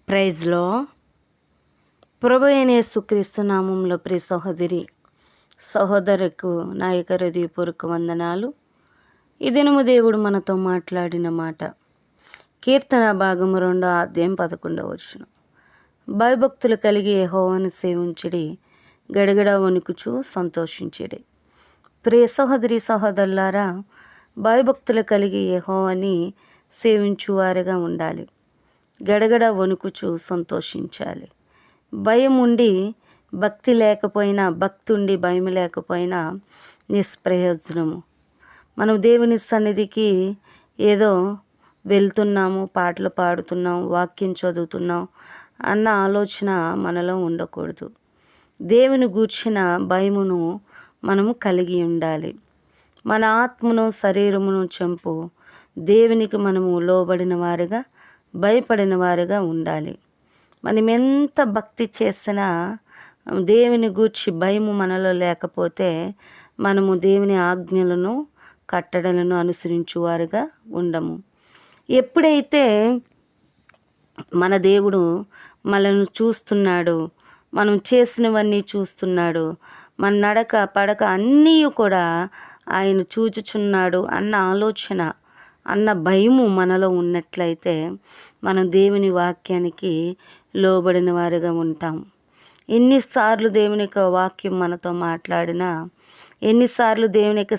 ప్రైజ్లో ప్రభు అయిన యేసుక్రీస్తు నామంలో ప్రియ సహోదరుకు నా యొక్క హృదయపూర్వక వందనాలు. ఈ దినము దేవుడు మనతో మాట్లాడిన మాట కీర్తన భాగము 2:11. భయభక్తులు కలిగి యెహోవాను సేవించుడి, గడగడ వణుకుచు సంతోషించుడి. ప్రియ సహోదరులారా, భయభక్తులు కలిగి యెహోవాని సేవించువారుగా ఉండాలి. గడగడ వణుకుచు సంతోషించాలి. భయం ఉండి భక్తి లేకపోయినా, భక్తి ఉండి భయం లేకపోయినా నిష్ప్రయోజనము. మనం దేవుని సన్నిధికి ఏదో వెళ్తున్నాము, పాటలు పాడుతున్నాం, వాక్యం చదువుతున్నాం అన్న ఆలోచన మనలో ఉండకూడదు. దేవుని గూర్చిన భయమును మనము కలిగి ఉండాలి. మన ఆత్మను శరీరమును చంపు దేవునికి మనము లోబడిన వారుగా, భయపడిన వారుగా ఉండాలి. మనం ఎంత భక్తి చేసినా దేవుని గూర్చి భయము మనలో లేకపోతే మనము దేవుని ఆజ్ఞలను, కట్టడలను అనుసరించువారుగా ఉండము. ఎప్పుడైతే మన దేవుడు మనల్ని చూస్తున్నాడు, మనం చేసినవన్నీ చూస్తున్నాడు, మన నడక పడక అన్నీ కూడా ఆయన చూచుచున్నాడు అన్న ఆలోచన, అన్న భయము మనలో ఉన్నట్లయితే మనం దేవుని వాక్యానికి లోబడిన వారుగా ఉంటాం. ఎన్నిసార్లు దేవుని యొక్క వాక్యం మనతో మాట్లాడినా, ఎన్నిసార్లు దేవుని యొక్క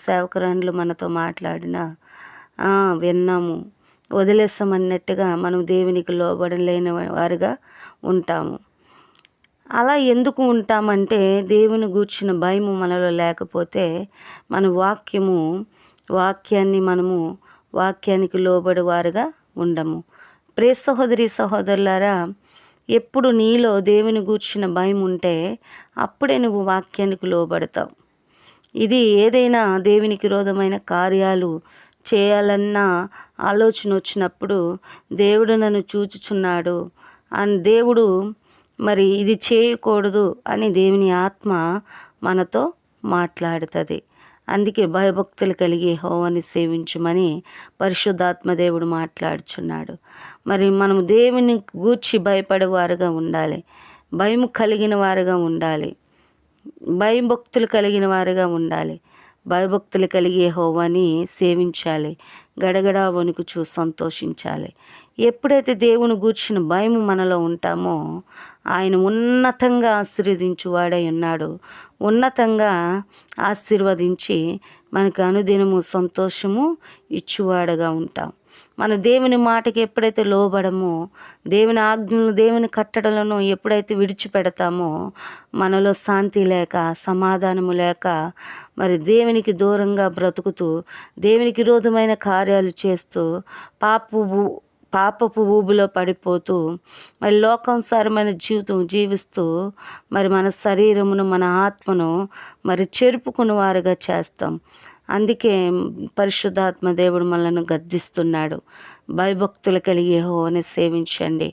సేవకురాండ్లు మనతో మాట్లాడినా విన్నాము, వదిలేసామన్నట్టుగా మనం దేవునికి లోబడలేని వారుగా ఉంటాము. అలా ఎందుకు ఉంటామంటే దేవుని గూర్చిన భయము మనలో లేకపోతే మన వాక్యానికి లోబడి వారుగా ఉండము. ప్రియ సహోదరులారా, ఎప్పుడు నీలో దేవుని గూర్చిన భయం ఉంటే అప్పుడే నువ్వు వాక్యానికి లోబడతావు. ఇది ఏదైనా దేవునికి విరోధమైన కార్యాలు చేయాలన్న ఆలోచన వచ్చినప్పుడు దేవుడు నన్ను చూచుచున్నాడు అని దేవుడు మరి ఇది చేయకూడదు అని దేవుని ఆత్మ మనతో మాట్లాడుతుంది. అందుకే భయభక్తులు కలిగి యెహోవాని సేవించమని పరిశుద్ధాత్మ దేవుడు మాట్లాడుచున్నాడు. మరి మనము దేవుని గూర్చి భయపడేవారుగా ఉండాలి, భయం కలిగిన వారుగా ఉండాలి, భయభక్తులు కలిగిన వారుగా ఉండాలి. భయభక్తులు కలిగి యెహోవాని సేవించాలి, గడగడ వణుకుచూ సంతోషించాలి. ఎప్పుడైతే దేవుని గూర్చిన భయము మనలో ఉంటామో ఆయన ఉన్నతంగా ఆశీర్వదించువాడై ఉన్నాడు. ఉన్నతంగా ఆశీర్వదించి మనకు అనుదినము సంతోషము ఇచ్చువాడుగా ఉంటాం. మన దేవుని మాటకి ఎప్పుడైతే లోబడమో, దేవుని ఆజ్ఞలను, దేవుని కట్టడలను ఎప్పుడైతే విడిచిపెడతామో మనలో శాంతి లేక, సమాధానము లేక, మరి దేవునికి దూరంగా బ్రతుకుతూ, దేవునికి విరోధమైన కార్యాలు చేస్తూ, పాపపు ఊబిలో పడిపోతూ, మరి లోకానుసారమైన జీవితం జీవిస్తూ, మరి మన శరీరమును, మన ఆత్మను మరి చెరుపుకుని వారుగా చేస్తాం. అందుకే పరిశుద్ధాత్మ దేవుడు మనల్ని గద్దిస్తున్నాడు. భయభక్తులు కలిగి యెహోవాని సేవించండి,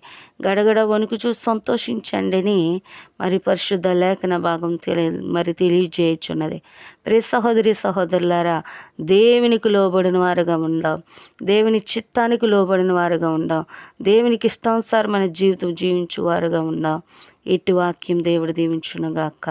గడగడ వణుకుచూ సంతోషించండి అని మరి పరిశుద్ధ లేఖన భాగం తెలియజేయుచున్నది. ప్రియ సహోదరులారా, దేవునికి లోబడిన వారుగా ఉందాం, దేవుని చిత్తానికి లోబడిన వారుగా ఉందాం, దేవునికి ఇష్టానుసారమైన జీవితం జీవించు వారుగా ఉందాం. ఇటు వాక్యం దేవుడు దీవించునుగాక.